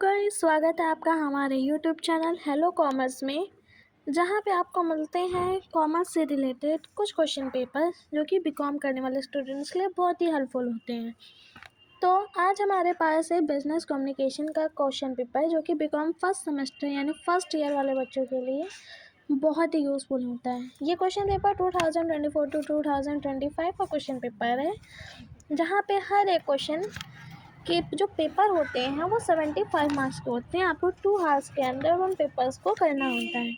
Guys, स्वागत है आपका हमारे यूट्यूब चैनल हेलो कॉमर्स में, जहां पे आपको मिलते हैं कॉमर्स से रिलेटेड कुछ क्वेश्चन पेपर जो कि बीकॉम करने वाले स्टूडेंट्स के लिए बहुत ही हेल्पफुल होते हैं। तो आज हमारे पास है बिजनेस कम्युनिकेशन का क्वेश्चन पेपर जो कि बीकॉम फर्स्ट सेमेस्टर यानी फर्स्ट ईयर वाले बच्चों के लिए बहुत ही यूज़फुल होता है। ये क्वेश्चन पेपर 2024 टू 2025 का क्वेश्चन पेपर है, जहाँ पे हर एक क्वेश्चन के जो पेपर होते हैं वो 75 मार्क्स के होते हैं। आपको 2 आवर्स के अंदर उन पेपर्स को करना होता है।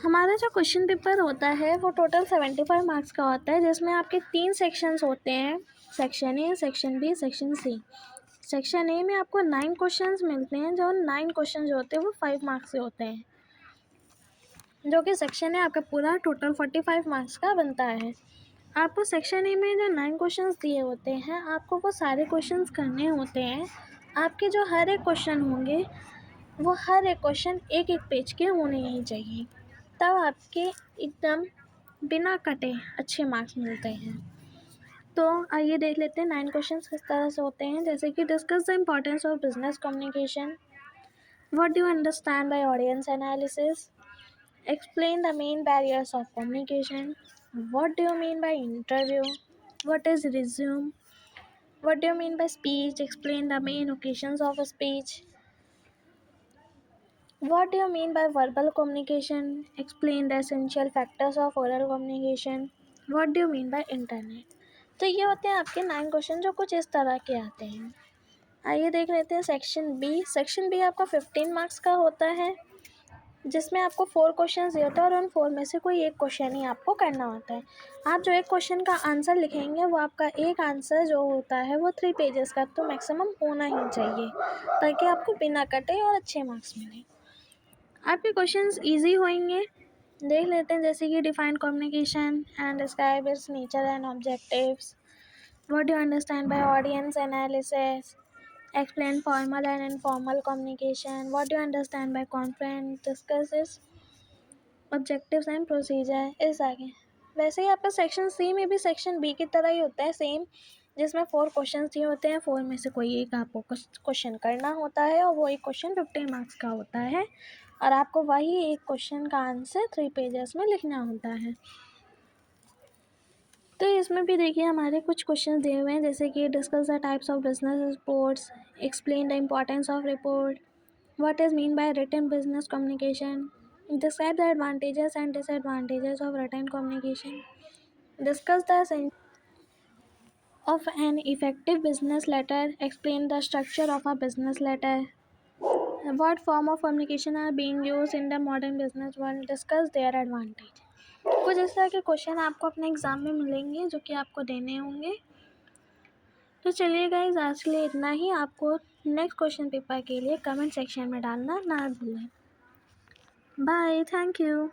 हमारा जो क्वेश्चन पेपर होता है वो टोटल 75 मार्क्स का होता है, जिसमें आपके 3 सेक्शंस होते हैं, section A, section B, section C. Section A में आपको 9 क्वेश्चंस मिलते हैं, जो 9 क्वेश्चन जो होते हैं वो 5 मार्क्स के होते हैं, जो कि सेक्शन ए आपका पूरा टोटल 45 मार्क्स का बनता है। आपको सेक्शन ए में जो 9 क्वेश्चंस दिए होते हैं, आपको वो सारे क्वेश्चंस करने होते हैं। आपके जो हर एक क्वेश्चन होंगे वो हर एक क्वेश्चन एक एक पेज के होने ही चाहिए, तब आपके एकदम बिना कटे अच्छे मार्क्स मिलते हैं। तो आइए देख लेते हैं 9 क्वेश्चंस किस तरह से होते हैं। जैसे कि discuss the importance of business communication, what do you understand by audience analysis, explain the main barriers of communication, what do you mean by interview, what is resume, what do you mean by speech, explain the main occasions of a speech, what do you mean by verbal communication, explain the essential factors of oral communication, what do you mean by internet। तो ये होते हैं आपके 9 question जो कुछ इस तरह के आते हैं। आइए देख लेते हैं सेक्शन बी। सेक्शन बी आपका 15 मार्क्स का होता है, जिसमें आपको 4 क्वेश्चन दिए होते हैं और उन 4 में से कोई एक क्वेश्चन ही आपको करना होता है। आप जो एक क्वेश्चन का आंसर लिखेंगे वो आपका एक आंसर जो होता है वो 3 पेजेस का तो मैक्सिमम होना ही चाहिए, ताकि आपको बिना कटे और अच्छे मार्क्स मिलें। आपके क्वेश्चंस इजी होंगे, देख लेते हैं। जैसे कि define communication and describe it's nature and objectives, what do understand by audience analysis, explain formal and informal communication, what do you understand by conference, discuss its objectives and procedure। इस आगे वैसे ही आपका सेक्शन सी में भी section B की तरह ही होता है सेम, जिसमें 4 क्वेश्चन दिए होते हैं, 4 में से कोई एक आपको क्वेश्चन करना होता है और वो एक क्वेश्चन 15 मार्क्स का होता है, और आपको वही एक क्वेश्चन का आंसर 3 पेजेस में लिखना होता है। तो इसमें भी देखिए हमारे कुछ क्वेश्चन दिए हुए हैं, जैसे कि discuss the types of business reports, explain the importance of report, what is mean by written business communication, describe the advantages and disadvantages of written communication, discuss the of an effective business letter, explain the structure of a business letter, what form of communication are being used in the modern business world, discuss their advantage। कुछ इस तरह के question आपको अपने exam में मिलेंगे जो कि आपको देने होंगे। तो चलिए गाइस, आज के लिए इतना ही। आपको नेक्स्ट क्वेश्चन पेपर के लिए कमेंट सेक्शन में डालना ना भूलें। Bye, thank you.